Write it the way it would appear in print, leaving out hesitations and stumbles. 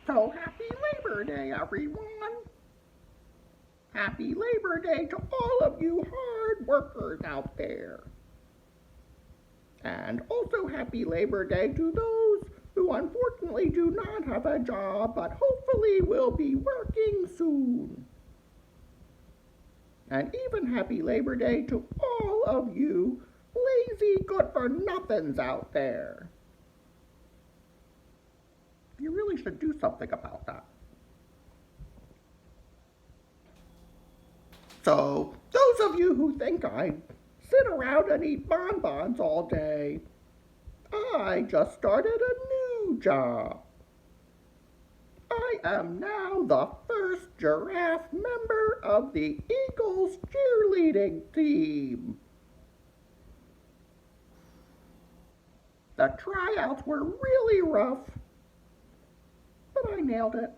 So happy Labor Day, everyone! Happy Labor Day to all of you hard workers out there. And also happy Labor Day to those who unfortunately do not have a job but hopefully will be working soon. And even happy Labor Day to all of you lazy good-for-nothings out there. You really should do something about that. So, those of you who think I sit around and eat bonbons all day, I just started a new job. I am now the first giraffe member of the Eagles cheerleading team. The tryouts were really rough, but I nailed it.